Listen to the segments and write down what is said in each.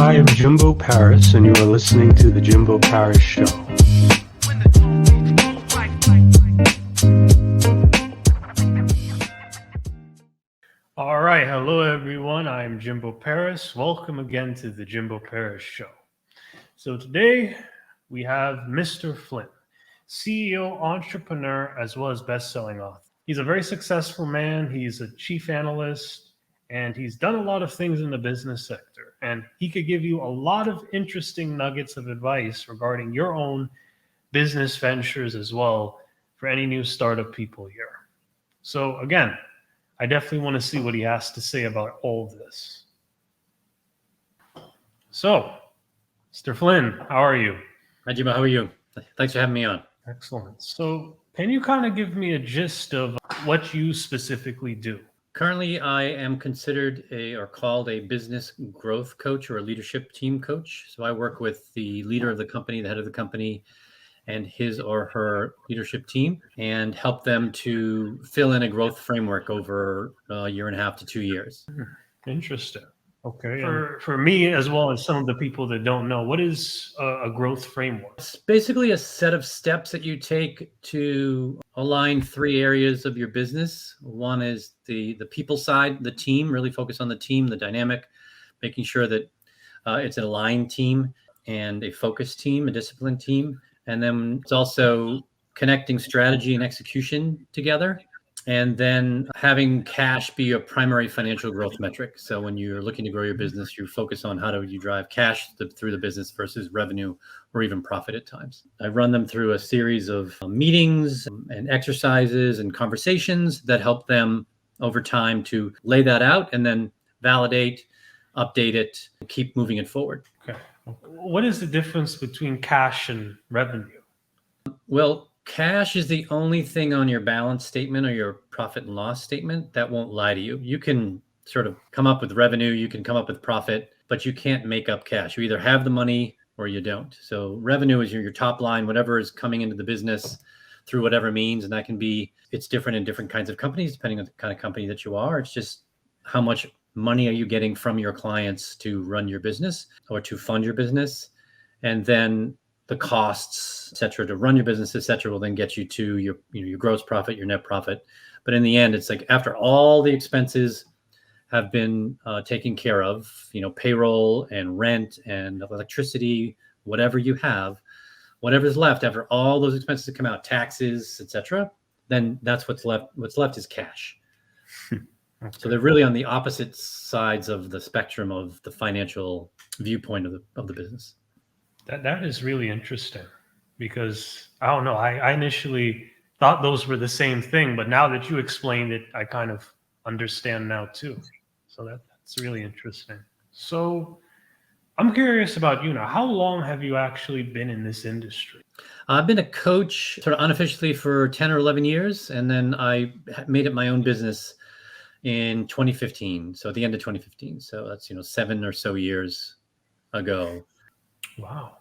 I am Jimbo Paris, and you are listening to The Jimbo Paris Show. All right. Hello, everyone. I'm Jimbo Paris. Welcome again to The Jimbo Paris Show. So today we have Mr. Flynn, CEO, entrepreneur, as well as best-selling author. He's a very successful man. He's a chief analyst, and he's done a lot of things in the business sector. And he could give you a lot of interesting nuggets of advice regarding your own business ventures as well for any new startup people here. So again, I definitely want to see what he has to say about all this. So, Mr. Flynn, how are you? Hi, Jimbo. How are you? Thanks for having me on. Excellent. So, can you kind of give me a gist of what you specifically do? Currently, I am considered called a business growth coach or a leadership team coach. So I work with the leader of the company, the head of the company, and his or her leadership team, and help them to fill in a growth framework over a year and a half to 2 years. Interesting. Okay. For me, as well as some of the people that don't know, what is a growth framework? It's basically a set of steps that you take to align 3 areas of your business. One is the people side, the team, really focus on the team, the dynamic, making sure that it's an aligned team and a focused team, a disciplined team. And then it's also connecting strategy and execution together. And then having cash be your primary financial growth metric. So when you're looking to grow your business, you focus on how do you drive cash through the business versus revenue or even profit at times. I run them through a series of meetings and exercises and conversations that help them over time to lay that out and then validate, update it, keep moving it forward. Okay. What is the difference between cash and revenue? Well, cash is the only thing on your balance statement or your profit and loss statement that won't lie to you. You can sort of come up with revenue, you can come up with profit, but you can't make up cash. You either have the money or you don't. So revenue is your top line, whatever is coming into the business through whatever means. And that can be, it's different in different kinds of companies, depending on the kind of company that you are. It's just how much money are you getting from your clients to run your business or to fund your business. And then the costs, et cetera, to run your business, et cetera, will then get you to your gross profit, your net profit. But in the end, it's like after all the expenses have been taken care of, payroll and rent and electricity, whatever you have, whatever's left after all those expenses come out, taxes, et cetera, then that's what's left. What's left is cash. Okay. So they're really on the opposite sides of the spectrum of the financial viewpoint of the business. That is really interesting because I don't know. I initially thought those were the same thing, but now that you explained it, I kind of understand now too. So that's really interesting. So I'm curious about you now. How long have you actually been in this industry? I've been a coach sort of unofficially for 10 or 11 years, and then I made it my own business in 2015. So at the end of 2015. So that's 7 or so years ago. Wow.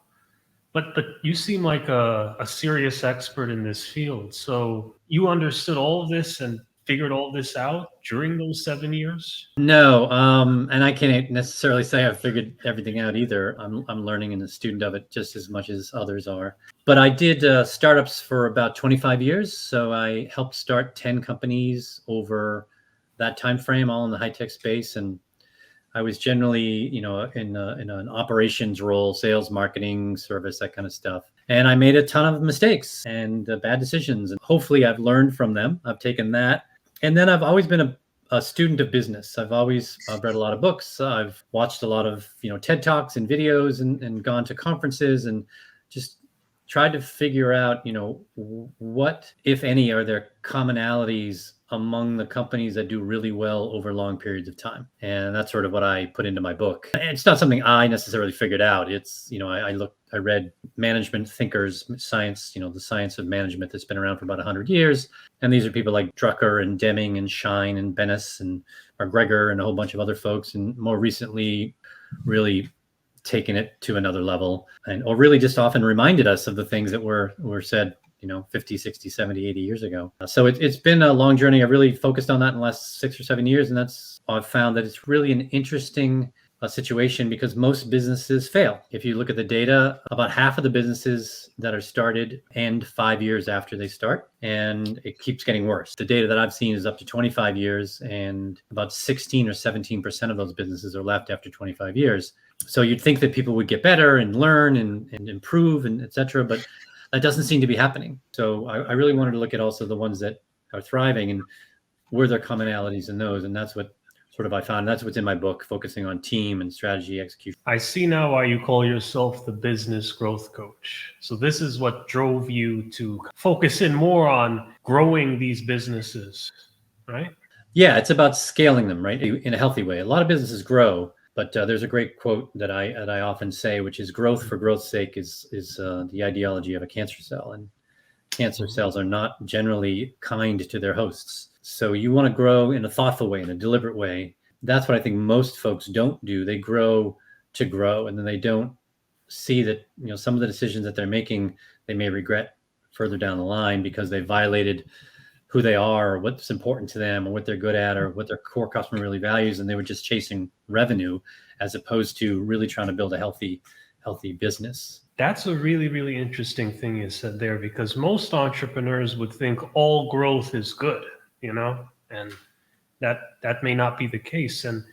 But you seem like a serious expert in this field. So you understood all of this and figured all this out during those 7 years? No, and I can't necessarily say I've figured everything out either. I'm learning and a student of it just as much as others are. But I did startups for about 25 years. So I helped start 10 companies over that time frame, all in the high-tech space. And I was generally, in an operations role, sales, marketing, service, that kind of stuff. And I made a ton of mistakes and bad decisions. And hopefully I've learned from them. I've taken that. And then I've always been a student of business. I've read a lot of books. I've watched a lot of, TED Talks and videos and gone to conferences and just tried to figure out, what, if any, are there commonalities among the companies that do really well over long periods of time. And that's sort of what I put into my book. And it's not something I necessarily figured out. It's, I read management thinkers, science, the science of management that's been around for about 100 years. And these are people like Drucker and Deming and Shine and Bennis and McGregor and a whole bunch of other folks. And more recently, really taken it to another level or really just often reminded us of the things that were said 50, 60, 70, 80 years ago. So it's been a long journey. I've really focused on that in the last 6 or 7 years. And I've found that it's really an interesting a situation because most businesses fail. If you look at the data, about half of the businesses that are started end 5 years after they start, and it keeps getting worse. The data that I've seen is up to 25 years, and about 16 or 17% of those businesses are left after 25 years. So you'd think that people would get better and learn and improve and et cetera, but that doesn't seem to be happening. So I really wanted to look at also the ones that are thriving and were there commonalities in those, and that's what sort of I found. That's what's in my book, focusing on team and strategy execution. I see now why you call yourself the business growth coach. So this is what drove you to focus in more on growing these businesses, right? Yeah, it's about scaling them, right, in a healthy way. A lot of businesses grow, but there's a great quote that I often say, which is growth for growth's sake is the ideology of a cancer cell, and cancer cells are not generally kind to their hosts. So you want to grow in a thoughtful way, in a deliberate way. That's what I think most folks don't do. They grow to grow, and then they don't see that, some of the decisions that they're making, they may regret further down the line because they violated who they are or what's important to them or what they're good at or what their core customer really values. And they were just chasing revenue as opposed to really trying to build a healthy business. That's a really, really interesting thing you said there, because most entrepreneurs would think all growth is good, and that may not be the case. And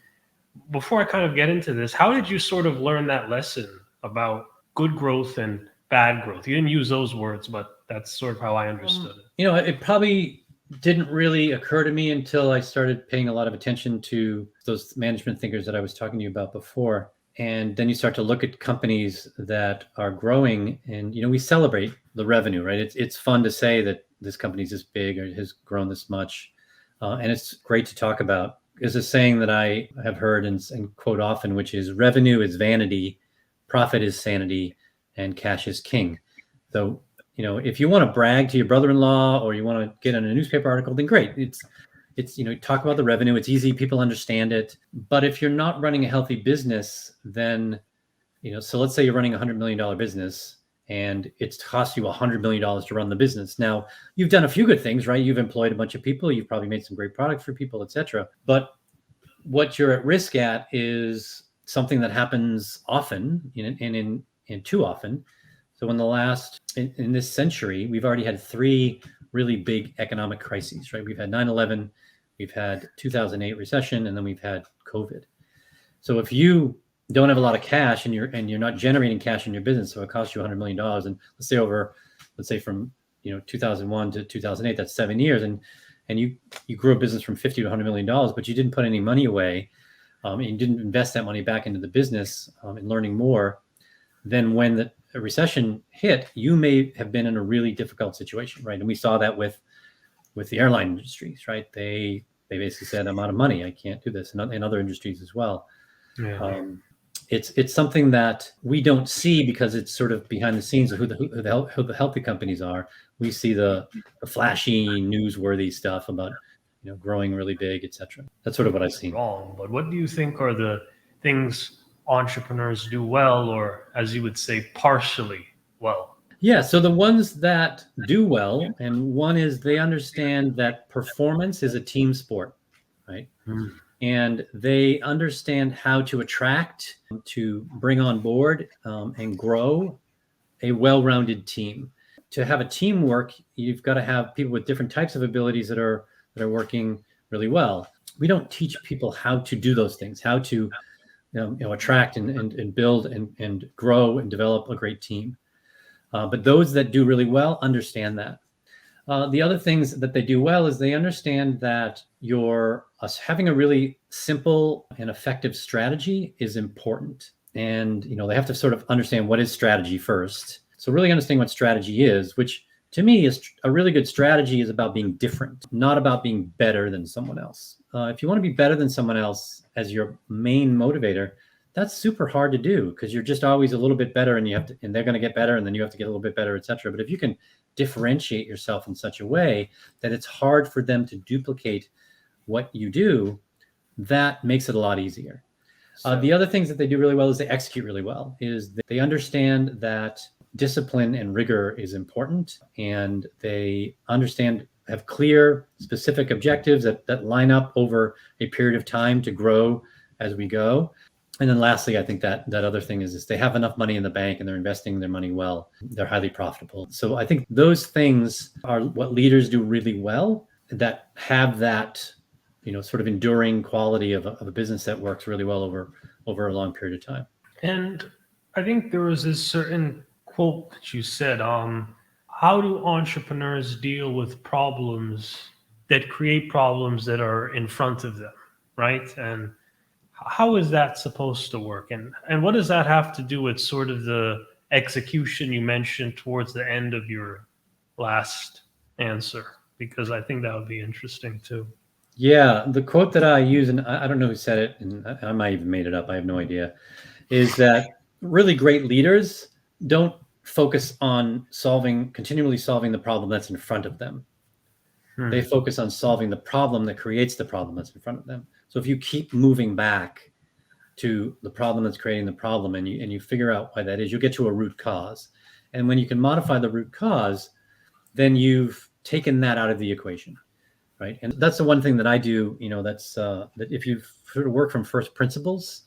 before I kind of get into this, how did you sort of learn that lesson about good growth and bad growth? You didn't use those words, but that's sort of how I understood it. It probably didn't really occur to me until I started paying a lot of attention to those management thinkers that I was talking to you about before. And then you start to look at companies that are growing, and we celebrate the revenue, right? It's fun to say that this company's this big or has grown this much, and it's great to talk about. There's a saying that I have heard and quote often, which is revenue is vanity, profit is sanity, and cash is king. So if you want to brag to your brother-in-law or you want to get in a newspaper article, then great. It's talk about the revenue. It's easy. People understand it. But if you're not running a healthy business, then, so let's say you're running $100 million business and it's cost you $100 million to run the business. Now, you've done a few good things, right? You've employed a bunch of people. You've probably made some great products for people, et cetera. But what you're at risk at is something that happens often and too often. So in this century, we've already had 3 really big economic crises, right? We've had 9/11, we've had 2008 recession, and then we've had COVID. So if you don't have a lot of cash and you're not generating cash in your business, so it costs you $100 million, and let's say from 2001 to 2008, that's 7 years, and you grew a business from $50 to $100 million, but you didn't put any money away, and you didn't invest that money back into the business and learning more. Then when the recession hit, you may have been in a really difficult situation, right? And we saw that with the airline industries, right? They basically said, I'm out of money, I can't do this, and in other industries as well. Yeah. It's something that we don't see because it's sort of behind the scenes of who the healthy companies are. We see the flashy, newsworthy stuff about growing really big, etc. That's sort of what I've seen. Wrong, but what do you think are the things entrepreneurs do well, or as you would say, partially well? Yeah, so the ones that do well, and one is they understand that performance is a team sport, right? And they understand how to attract, to bring on board, and grow a well-rounded team. To have a teamwork, you've got to have people with different types of abilities that are working really well. We don't teach people how to do those things, how to attract and build and grow and develop a great team. But those that do really well understand that. The other things that they do well is they understand that having a really simple and effective strategy is important. And they have to sort of understand what is strategy first. So really understanding what strategy is, which to me is a really good strategy, is about being different, not about being better than someone else. If you want to be better than someone else as your main motivator, that's super hard to do because you're just always a little bit better, and they're going to get better, and then you have to get a little bit better, et cetera. But if you can differentiate yourself in such a way that it's hard for them to duplicate what you do, that makes it a lot easier. The other things that they do really well is they execute really well. Is they understand that discipline and rigor is important, and they have clear, specific objectives that line up over a period of time to grow as we go. And then lastly, I think that other thing is they have enough money in the bank and they're investing their money well. They're highly profitable. So I think those things are what leaders do really well, that have that, sort of enduring quality of a business that works really well over a long period of time. And I think there was this certain quote that you said, how do entrepreneurs deal with problems that create problems that are in front of them, right? And how is that supposed to work? And what does that have to do with sort of the execution you mentioned towards the end of your last answer? Because I think that would be interesting too. Yeah, the quote that I use, and I don't know who said it, and I might even made it up, I have no idea, is that really great leaders don't focus on continually solving the problem that's in front of them. They focus on solving the problem that creates the problem that's in front of them. So if you keep moving back to the problem that's creating the problem, and you figure out why that is, you'll get to a root cause. And when you can modify the root cause, then you've taken that out of the equation, right? And that's the one thing that I do, that's that if you sort of work from first principles,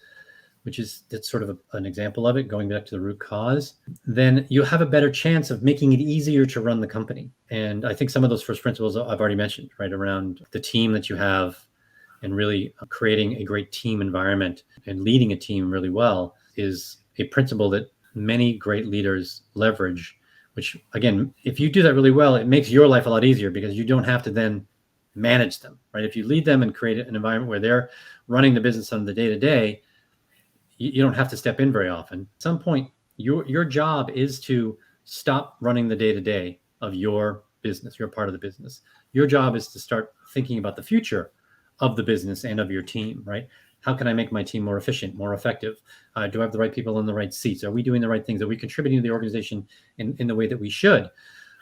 that's sort of an example of it, going back to the root cause, then you have a better chance of making it easier to run the company. And I think some of those first principles I've already mentioned, right, around the team that you have, and really creating a great team environment and leading a team really well is a principle that many great leaders leverage, which, again, if you do that really well, it makes your life a lot easier because you don't have to then manage them, right? If you lead them and create an environment where they're running the business on the day-to-day, you don't have to step in very often. At some point, your job is to stop running the day-to-day of your business, your part of the business. Your job is to start thinking about the future of the business and of your team, right? How can I make my team more efficient, more effective? Do I have the right people in the right seats? Are we doing the right things? Are we contributing to the organization in the way that we should?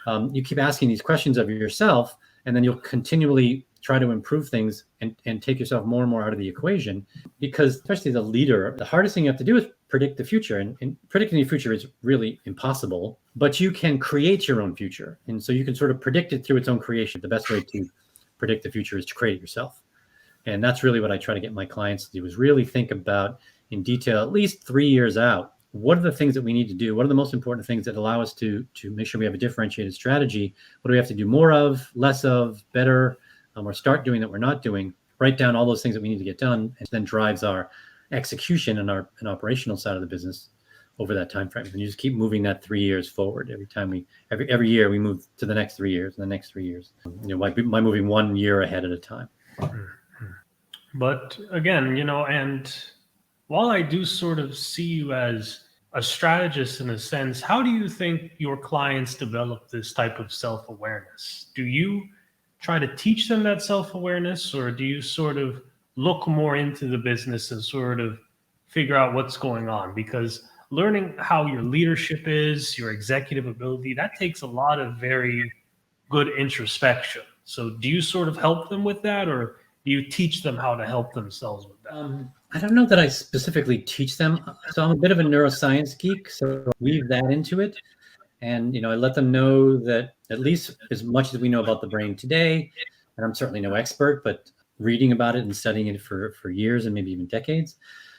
You keep asking these questions of yourself, and then you'll continually try to improve things and take yourself more and more out of the equation, because especially the leader, the hardest thing you have to do is predict the future. And predicting the future is really impossible, but you can create your own future. And so you can sort of predict it through its own creation. The best way to predict the future is to create it yourself. And that's really what I try to get my clients to do, is really think about in detail, at least 3 years out, what are the things that we need to do? What are the most important things that allow us to make sure we have a differentiated strategy? What do we have to do more of, less of, better, or start doing that we're not doing? Write down all those things that we need to get done, and then drives our execution and our operational side of the business over that time frame. And you just keep moving that 3 years forward. Every year we move to the next 3 years and the next 3 years. By moving 1 year ahead at a time. But again, and while I do sort of see you as a strategist in a sense, how do you think your clients develop this type of self-awareness? Do you try to teach them that self-awareness, or do you sort of look more into the business and sort of figure out what's going on? Because learning how your leadership is, your executive ability, that takes a lot of very good introspection. So do you sort of help them with that, or do you teach them how to help themselves with that? I don't know that I specifically teach them. So I'm a bit of a neuroscience geek, so I weave that into it. And, I let them know that at least as much as we know about the brain today, and I'm certainly no expert, but reading about it and studying it for years and maybe even decades.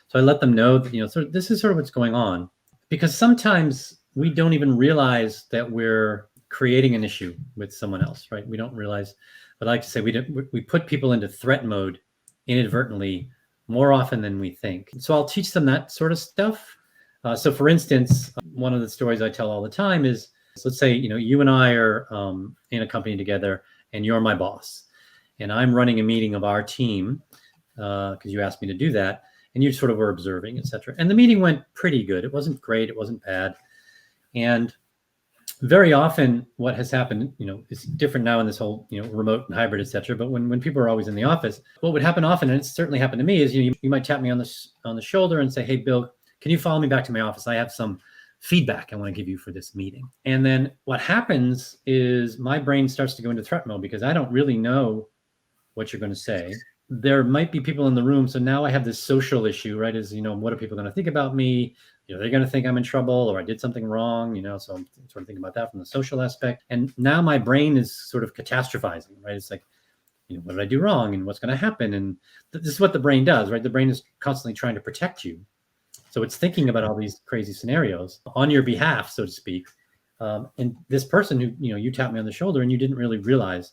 So I let them know that, this is sort of what's going on, because sometimes we don't even realize that we're creating an issue with someone else, right? We don't realize, but I like to say we put people into threat mode inadvertently more often than we think. So I'll teach them that sort of stuff. So for instance, one of the stories I tell all the time is, let's say, you and I are in a company together and you're my boss, and I'm running a meeting of our team because you asked me to do that, and you sort of were observing, et cetera. And the meeting went pretty good. It wasn't great. It wasn't bad. And very often what has happened, is different now in this whole, remote and hybrid, et cetera. But when people are always in the office, what would happen often, and it's certainly happened to me, is you might tap me on the shoulder and say, "Hey, Bill, can you follow me back to my office? I have some feedback I want to give you for this meeting." And then what happens is my brain starts to go into threat mode because I don't really know what you're going to say. There might be people in the room. So now I have this social issue, right? What are people going to think about me? They're going to think I'm in trouble or I did something wrong, so I'm sort of thinking about that from the social aspect. And now my brain is sort of catastrophizing, right? It's like, what did I do wrong and what's going to happen? And this is what the brain does, right? The brain is constantly trying to protect you. So it's thinking about all these crazy scenarios on your behalf, so to speak. And this person who, you tapped me on the shoulder and you didn't really realize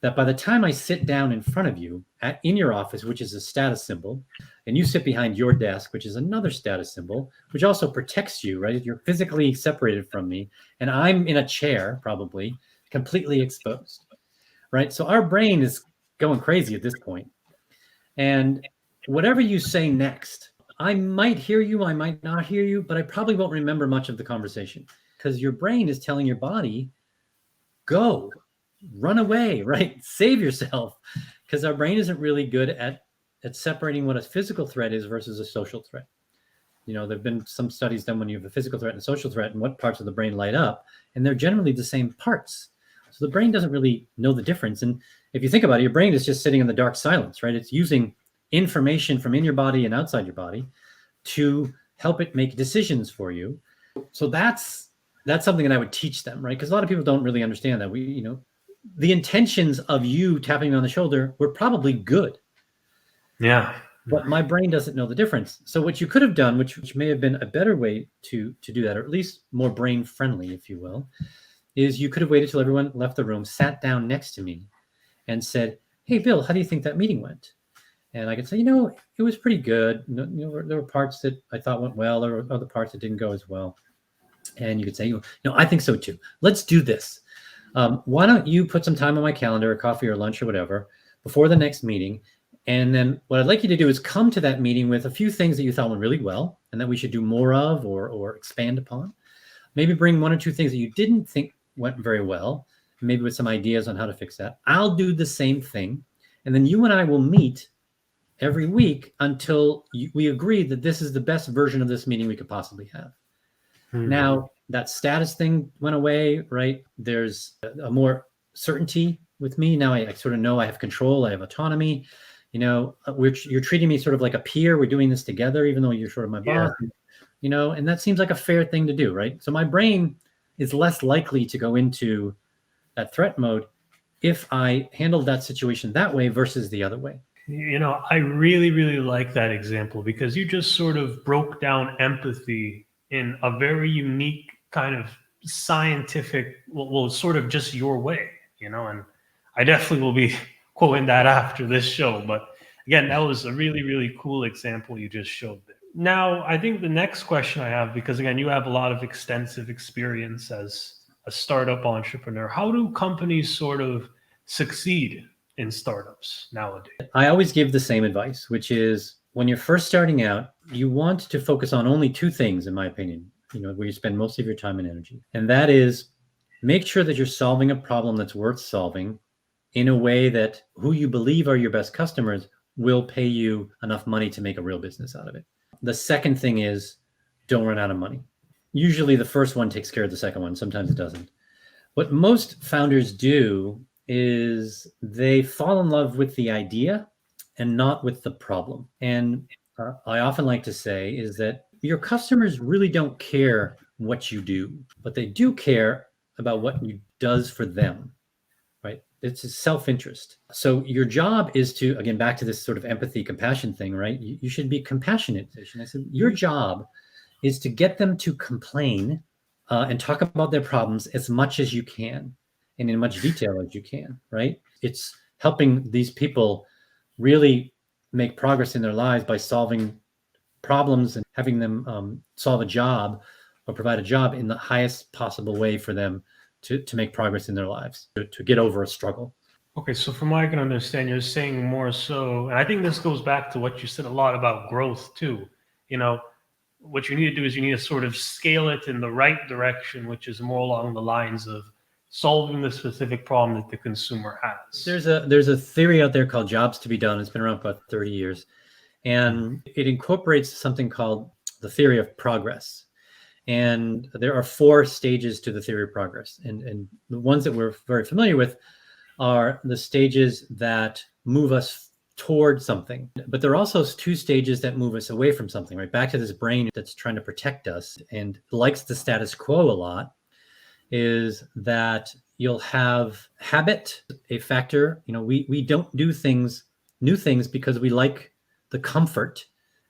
that by the time I sit down in front of you in your office, which is a status symbol, and you sit behind your desk, which is another status symbol, which also protects you, right? You're physically separated from me, and I'm in a chair, probably completely exposed, right? So our brain is going crazy at this point. And whatever you say next, I might hear you, I might not hear you, but I probably won't remember much of the conversation because your brain is telling your body, go, run away, right? Save yourself, because our brain isn't really good at separating what a physical threat is versus a social threat. There've been some studies done when you have a physical threat and a social threat and what parts of the brain light up, and they're generally the same parts. So the brain doesn't really know the difference. And if you think about it, your brain is just sitting in the dark silence, right? It's using information from in your body and outside your body to help it make decisions for you. So that's something that I would teach them, right? Because a lot of people don't really understand that. The intentions of you tapping me on the shoulder were probably good. Yeah. But my brain doesn't know the difference. So what you could have done, which may have been a better way to do that, or at least more brain friendly, if you will, is you could have waited till everyone left the room, sat down next to me and said, hey, Bill, how do you think that meeting went? And I could say, it was pretty good. There were parts that I thought went well. There were other parts that didn't go as well. And you could say, I think so too. Let's do this. Why don't you put some time on my calendar, or coffee or lunch or whatever, before the next meeting? And then what I'd like you to do is come to that meeting with a few things that you thought went really well and that we should do more of or expand upon. Maybe bring one or two things that you didn't think went very well, maybe with some ideas on how to fix that. I'll do the same thing. And then you and I will meet every week until we agree that this is the best version of this meeting we could possibly have. Mm-hmm. Now, that status thing went away, right? There's a more certainty with me. Now I sort of know I have control, I have autonomy. You're treating me sort of like a peer. We're doing this together, even though you're sort of my boss. And that seems like a fair thing to do, right? So my brain is less likely to go into that threat mode if I handled that situation that way versus the other way. I really, really like that example because you just sort of broke down empathy in a very unique kind of scientific, well, sort of just your way, and I definitely will be quoting that after this show. But again, that was a really, really cool example you just showed there. Now, I think the next question I have, because again, you have a lot of extensive experience as a startup entrepreneur. How do companies sort of succeed in startups nowadays? I always give the same advice, which is when you're first starting out, you want to focus on only two things, in my opinion, where you spend most of your time and energy. And that is make sure that you're solving a problem that's worth solving in a way that who you believe are your best customers will pay you enough money to make a real business out of it. The second thing is don't run out of money. Usually the first one takes care of the second one. Sometimes it doesn't. What most founders do is they fall in love with the idea and not with the problem. And I often like to say is that your customers really don't care what you do, but they do care about what you does for them, right? It's a self-interest. So your job is to, again, back to this sort of empathy, compassion thing, right? You should be compassionate. I said, your job is to get them to complain and talk about their problems as much as you can and in much detail as you can, right? It's helping these people really make progress in their lives by solving problems and having them solve a job or provide a job in the highest possible way for them to make progress in their lives, to get over a struggle. Okay, so from what I can understand, you're saying more so, and I think this goes back to what you said a lot about growth too. What you need to do is you need to sort of scale it in the right direction, which is more along the lines of solving the specific problem that the consumer has. There's a theory out there called jobs to be done. It's been around for about 30 years. And it incorporates something called the theory of progress. And there are 4 stages to the theory of progress. And the ones that we're very familiar with are the stages that move us toward something. But there are also 2 stages that move us away from something, right? Back to this brain that's trying to protect us and likes the status quo a lot, is that you'll have habit, a factor. We don't do new things because we like the comfort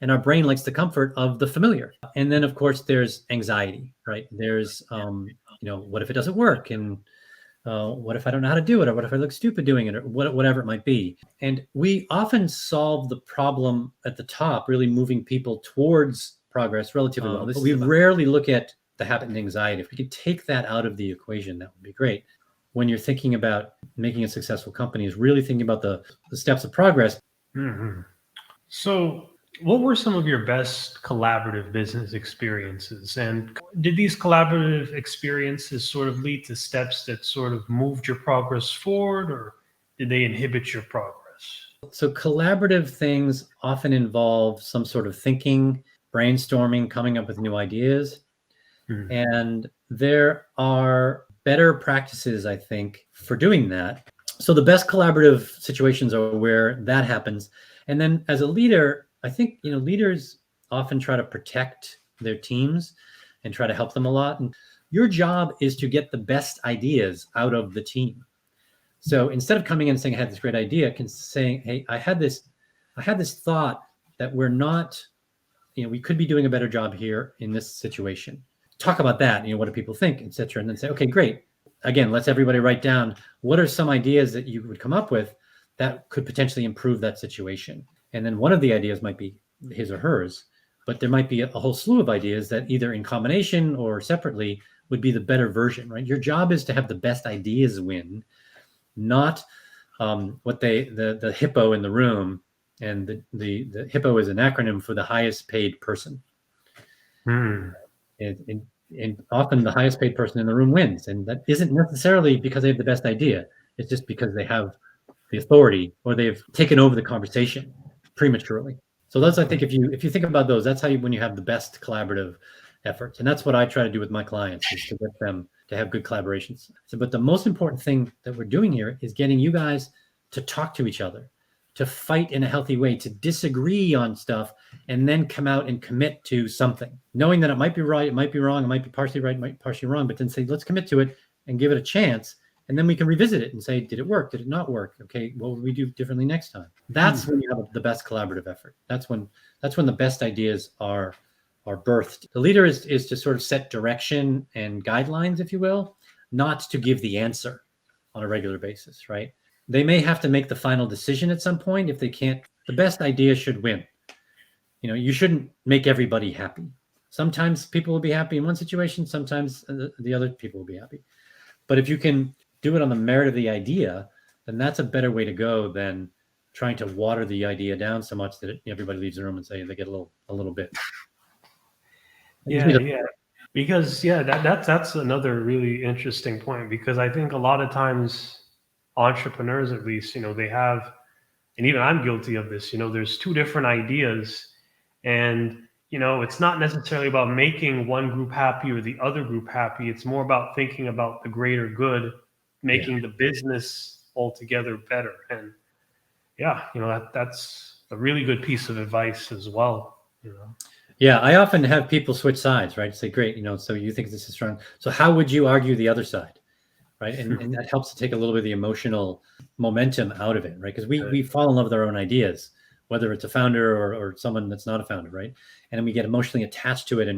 and our brain likes the comfort of the familiar. And then of course there's anxiety, right? There's what if it doesn't work, and what if I don't know how to do it, or what if I look stupid doing it, or whatever it might be. And we often solve the problem at the top, really moving people towards progress relatively well. But we rarely look at the habit and anxiety. If we could take that out of the equation, that would be great. When you're thinking about making a successful company, is really thinking about the steps of progress. Mm-hmm. So what were some of your best collaborative business experiences? And did these collaborative experiences sort of lead to steps that sort of moved your progress forward, or did they inhibit your progress? So collaborative things often involve some sort of thinking, brainstorming, coming up with new ideas. Mm-hmm. And there are better practices, I think, for doing that. So the best collaborative situations are where that happens. And then as a leader, I think, leaders often try to protect their teams and try to help them a lot. And your job is to get the best ideas out of the team. So instead of coming in and saying, I had this great idea, saying, hey, I had this thought that we're not, we could be doing a better job here in this situation. Talk about that, what do people think, et cetera. And then say, okay, great. Again, let's everybody write down what are some ideas that you would come up with that could potentially improve that situation. And then one of the ideas might be his or hers, but there might be a whole slew of ideas that either in combination or separately would be the better version, right? Your job is to have the best ideas win, not what the hippo in the room. And the hippo is an acronym for the highest paid person. And often the highest paid person in the room wins. And that isn't necessarily because they have the best idea. It's just because they have the authority, or they've taken over the conversation prematurely. So those, I think, if you think about those, that's how when you have the best collaborative efforts. And that's what I try to do with my clients, is to get them to have good collaborations. So, but the most important thing that we're doing here is getting you guys to talk to each other, to fight in a healthy way, to disagree on stuff, and then come out and commit to something, knowing that it might be right, it might be wrong, it might be partially right, it might be partially wrong, but then say, let's commit to it and give it a chance. And then we can revisit it and say, did it work? Did it not work? Okay, what would we do differently next time? That's when you have the best collaborative effort. That's when the best ideas are birthed. The leader is to sort of set direction and guidelines, if you will, not to give the answer on a regular basis, right? They may have to make the final decision at some point. If they can't, the best idea should win. You shouldn't make everybody happy. Sometimes people will be happy in one situation, sometimes the other people will be happy. But if you can do it on the merit of the idea, then that's a better way to go than trying to water the idea down so much that everybody leaves the room and say they get a little bit. Yeah. Because that's another really interesting point, because I think a lot of times entrepreneurs, at least, they have, and even I'm guilty of this, there's two different ideas, and it's not necessarily about making one group happy or the other group happy. It's more about thinking about the greater good, making the business altogether better. And that's a really good piece of advice as well. Yeah, I often have people switch sides, right? Say, great, so you think this is strong. So how would you argue the other side, right? And that helps to take a little bit of the emotional momentum out of it, right? Because we fall in love with our own ideas, whether it's a founder or someone that's not a founder, right? And we get emotionally attached to it,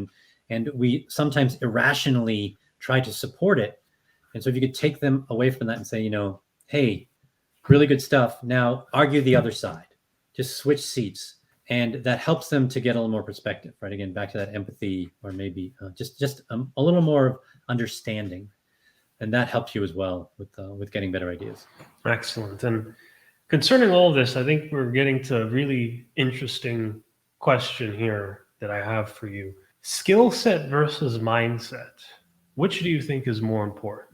and we sometimes irrationally try to support it. And so if you could take them away from that and say, hey, really good stuff. Now argue the other side. Just switch seats. And that helps them to get a little more perspective, right? Again, back to that empathy, or maybe just a little more understanding, and that helps you as well with getting better ideas. Excellent. And concerning all of this, I think we're getting to a really interesting question here that I have for you: skill set versus mindset. Which do you think is more important?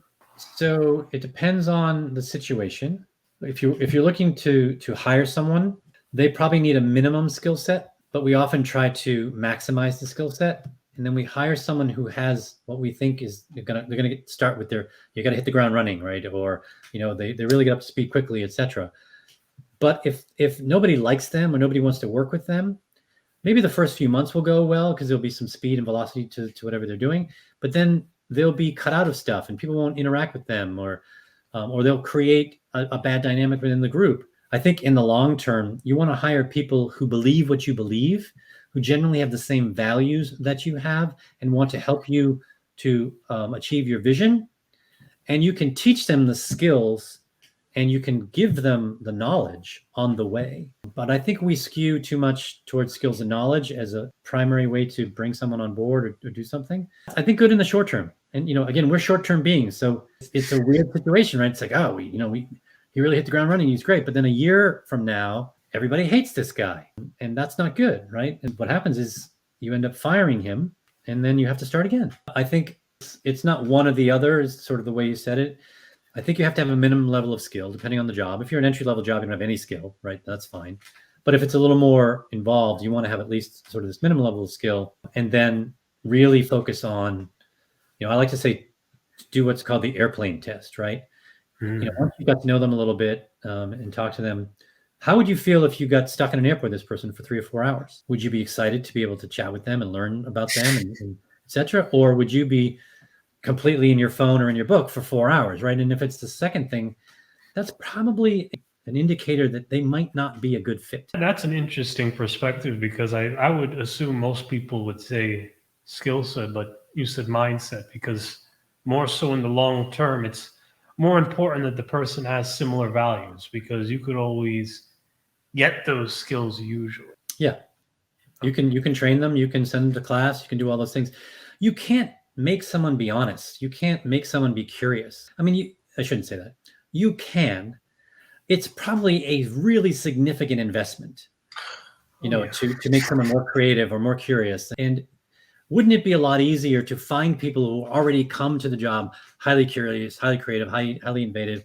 So it depends on the situation. If you're looking to hire someone, they probably need a minimum skill set, but we often try to maximize the skill set. And then we hire someone who has what we think is they're gonna start with you got to hit the ground running, right? Or they really get up to speed quickly, etc. But if nobody likes them or nobody wants to work with them, maybe the first few months will go well because there'll be some speed and velocity to whatever they're doing. But then they'll be cut out of stuff, and people won't interact with them, or they'll create a bad dynamic within the group. I think in the long term, you want to hire people who believe what you believe, who generally have the same values that you have and want to help you to achieve your vision. And you can teach them the skills and you can give them the knowledge on the way. But I think we skew too much towards skills and knowledge as a primary way to bring someone on board or do something. I think good in the short term. And, again, we're short-term beings. So it's a weird situation, right? It's like, oh, he really hit the ground running. He's great. But then a year from now, everybody hates this guy. And that's not good, right? And what happens is you end up firing him and then you have to start again. I think it's not one or the other is sort of the way you said it. I think you have to have a minimum level of skill depending on the job. If you're an entry-level job, you don't have any skill, right? That's fine. But if it's a little more involved, you want to have at least sort of this minimum level of skill and then really focus on, I like to say, do what's called the airplane test, right? Once you got to know them a little bit and talk to them, how would you feel if you got stuck in an airport with this person for 3 or 4 hours? Would you be excited to be able to chat with them and learn about them and et cetera? Or would you be completely in your phone or in your book for 4 hours, right? And if it's the second thing, that's probably an indicator that they might not be a good fit. That's an interesting perspective because I would assume most people would say skill set, but you said mindset, because more so in the long term, it's more important that the person has similar values because you could always get those skills usually. Yeah. You can train them, you can send them to class, you can do all those things. You can't make someone be honest. You can't make someone be curious. I mean, I shouldn't say that. You can. It's probably a really significant investment, to make someone more creative or more curious. And wouldn't it be a lot easier to find people who already come to the job highly curious, highly creative, highly innovative,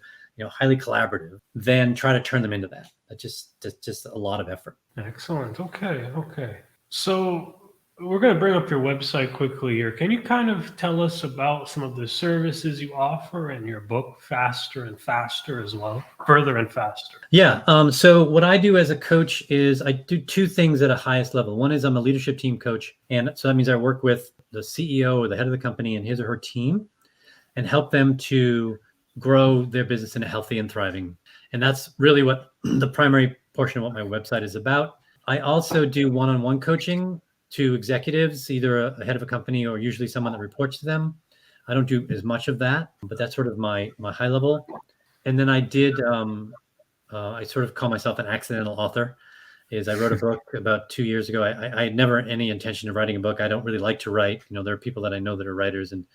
highly collaborative, than try to turn them into that? That's just a lot of effort. Excellent. Okay. So we're going to bring up your website quickly here. Can you kind of tell us about some of the services you offer in your book, Faster and Faster as well, Further and Faster? Yeah. So what I do as a coach is I do two things at a highest level. One is I'm a leadership team coach. And so that means I work with the CEO or the head of the company and his or her team and help them to grow their business in a healthy and thriving. And that's really what the primary portion of what my website is about. I also do one-on-one coaching to executives, either a head of a company or usually someone that reports to them. I don't do as much of that, but that's sort of my high level. And then I did, I sort of call myself an accidental author. I wrote a book about 2 years ago. I had never any intention of writing a book. I don't really like to write. There are people that I know that are writers, and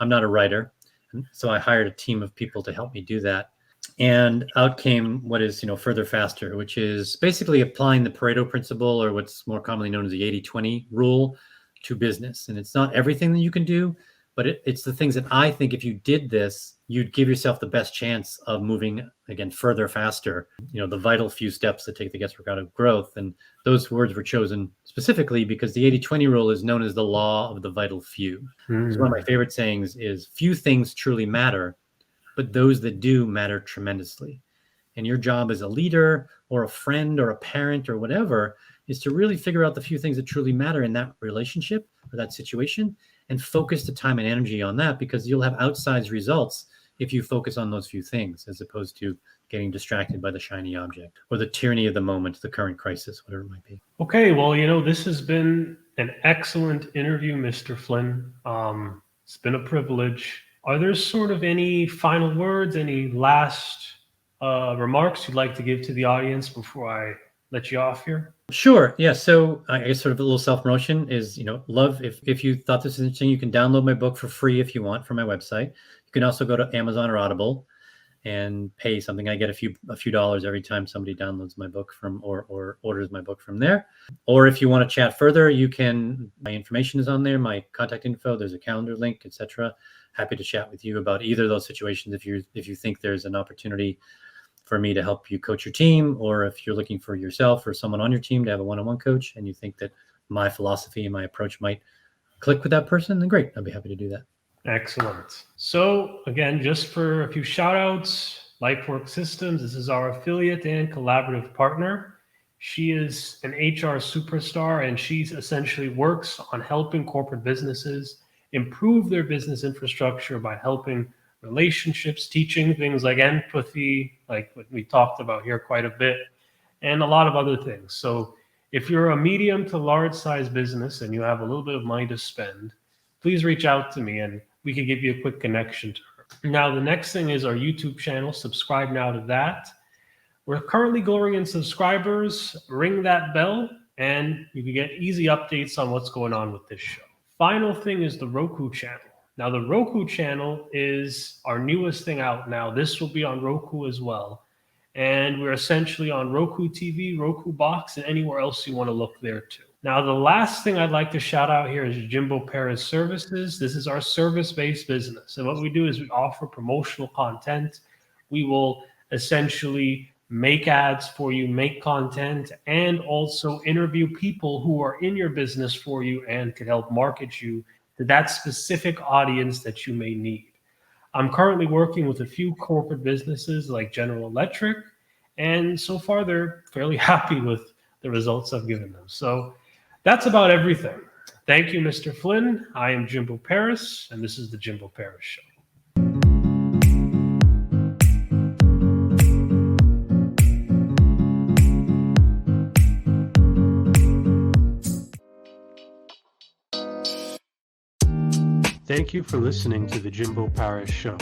I'm not a writer. And so I hired a team of people to help me do that. And out came what is, Further Faster, which is basically applying the Pareto principle, or what's more commonly known as the 80-20 rule, to business. And it's not everything that you can do, but it's the things that I think if you did this, you'd give yourself the best chance of moving, again, further, faster, the vital few steps that take the guesswork out of growth. And those words were chosen specifically because the 80-20 rule is known as the law of the vital few. One of my favorite sayings is, few things truly matter, but those that do matter tremendously. And your job as a leader or a friend or a parent or whatever is to really figure out the few things that truly matter in that relationship or that situation and focus the time and energy on that, because you'll have outsized results if you focus on those few things as opposed to getting distracted by the shiny object or the tyranny of the moment, the current crisis, whatever it might be. Okay, well, this has been an excellent interview, Mr. Flynn. It's been a privilege. Are there sort of any final words, any last remarks you'd like to give to the audience before I let you off here? Sure. Yeah. So I guess sort of a little self-promotion is, love, if you thought this was interesting, you can download my book for free if you want from my website. You can also go to Amazon or Audible and pay something. I get a few dollars every time somebody downloads my book from or orders my book from there. Or if you want to chat further, my information is on there, my contact info, there's a calendar link, etc. Happy to chat with you about either of those situations if you think there's an opportunity for me to help you coach your team, or if you're looking for yourself or someone on your team to have a one-on-one coach and you think that my philosophy and my approach might click with that person, then great. I'd be happy to do that. Excellent. So again, just for a few shout outs, LifeWork Systems, this is our affiliate and collaborative partner. She is an HR superstar, and she essentially works on helping corporate businesses improve their business infrastructure by helping relationships, teaching things like empathy, like what we talked about here quite a bit, and a lot of other things. So If you're a medium to large size business and you have a little bit of money to spend, please reach out to me and we can give you a quick connection to her. Now, the next thing is our YouTube channel. Subscribe now to that. We're currently growing in subscribers. Ring that bell and you can get easy updates on what's going on with this show. Final thing is the Roku channel. Now, the Roku channel is our newest thing out now. This will be on Roku as well. And we're essentially on Roku TV, Roku Box, and anywhere else you want to look there too. Now, the last thing I'd like to shout out here is Jimbo Paris Services. This is our service-based business. And what we do is we offer promotional content. We will essentially make ads for you, make content, and also interview people who are in your business for you and can help market you to that specific audience that you may need. I'm currently working with a few corporate businesses like General Electric, and so far they're fairly happy with the results I've given them. So that's about everything. Thank you, Mr. Flynn. I am Jimbo Paris, and this is the Jimbo Paris Show. Thank you for listening to the Jimbo Paris Show.